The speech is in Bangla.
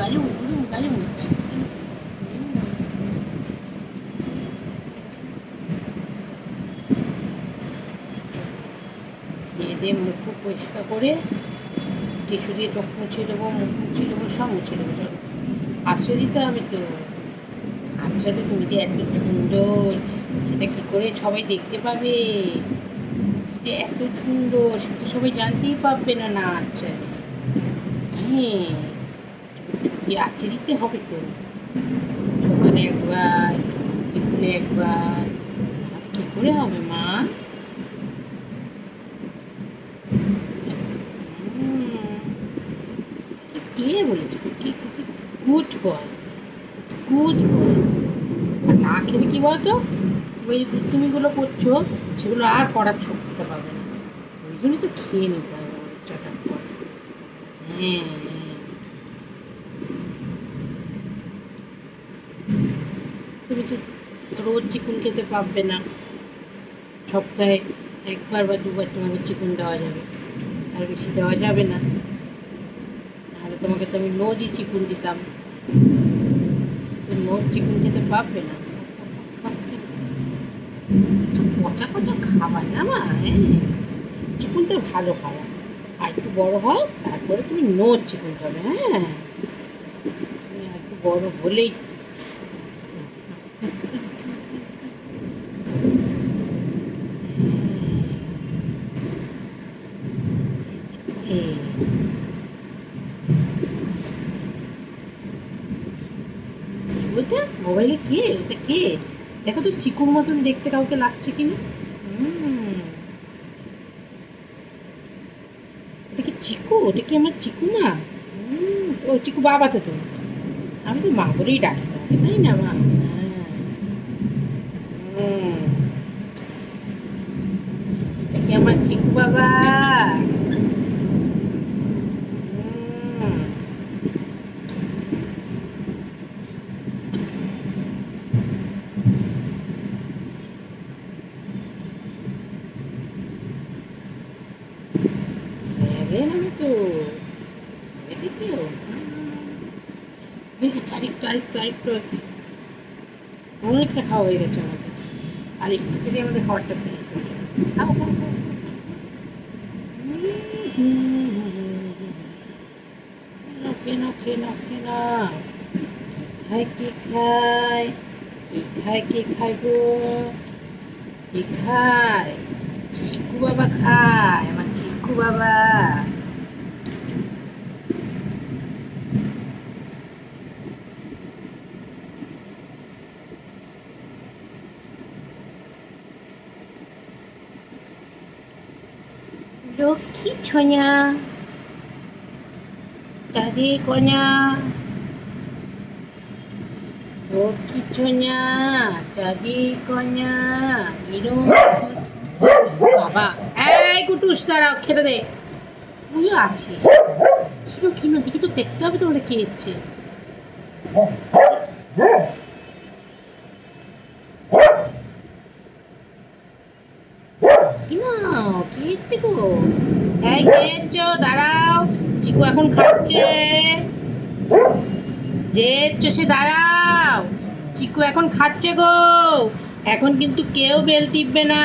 গাজম গাজম হচ্ছে। খেয়ে দিয়ে মুখ পরিষ্কার করে টিস্যু দিয়ে চোখ মুছে দেবো, মুখ মুছে দেবো, সব মুছে দেবো। চলো আছড়ে দিতে হবে তো। আছড়ে তুমি যে এত সুন্দর সেটা কি করে সবাই দেখতে পাবে? যে এত সুন্দর সেটা সবাই জানতেই পারবে না। না আছড়ে হ্যাঁ আছড়ে দিতে হবে তো। সকালে একবার, বিকেলে একবার, আর কি করে হবে মা? কে বলেছে গুড বয়, গুড বয়। আর না খেলে কি বলতো, ওই যে দুষ্টুমিগুলো করছো সেগুলো আর করার শক্তিটা পাবে না। ওইগুলো তো খেয়ে নিতে হবে চটার পর। হ্যাঁ তুমি তো রোজ চিকুন খেতে পারবে না, সপ্তাহে একবার বা দুবার তোমাকে চিকুন দেওয়া যাবে, আর বেশি দেওয়া যাবে না। নাহলে তোমাকে তো আমি রোজই চিকুন দিতাম, রোজ চিকুন খেতে পারবে না। পচা পচা খাবার না মা, হ্যাঁ চিকুন তো ভালো খাবার। আর একটু বড় হও তারপরে তুমি নোজ চিকুন খাবে। হ্যাঁ তুমি আর একটু বড় হলেই কি বলতে মোবাইলে কে ওটা কে? দেখো তো চিকুর মতন দেখতে কাউকে লাগছে কিনা। ওটা কি চিকু? ওটা কি আমার চিকু না? ও চিকু বাবা তো তুমি, আমি তো মা বলেই ডাকি তোমাকে, তাই না মা? এটা কি আমার চিকু বাবা? আমি তো এদিকেও আরেকটু আরেকটু আরেকটু অনেকটা খাওয়া হয়ে গেছে আমাদের। আর একটু থেকে আমাদের খাবারটা ফিনিশ হয়ে যাবে। খাও খাও খাও। খেয়ে নাও খেয়ে নাও খেয়ে নাও। খায় কি খায়, কি খায় কি খায় গো, কি খায়? চিকু বাবা খায়, আমার চিকু বাবা। লক্ষ্মী ছোঁয়া, চাঁদের কন্যা, লক্ষ্মী ছোঁয়া, চাঁদের কন্যা, বাবা এই কুটুস দাঁড়াও খেতে দে। তুইও আছিস কিনো কিনো দেখি তো, দেখতে হবে তোমাদের কে হচ্ছে। কে হচ্ছে গো? এই কে হচ্ছে? দাঁড়াও, চিকু এখন খাচ্ছে। যে হচ্ছে সে দাঁড়াও, চিকু এখন খাচ্ছে গো। এখন কিন্তু কেউ বেল টিপবে না।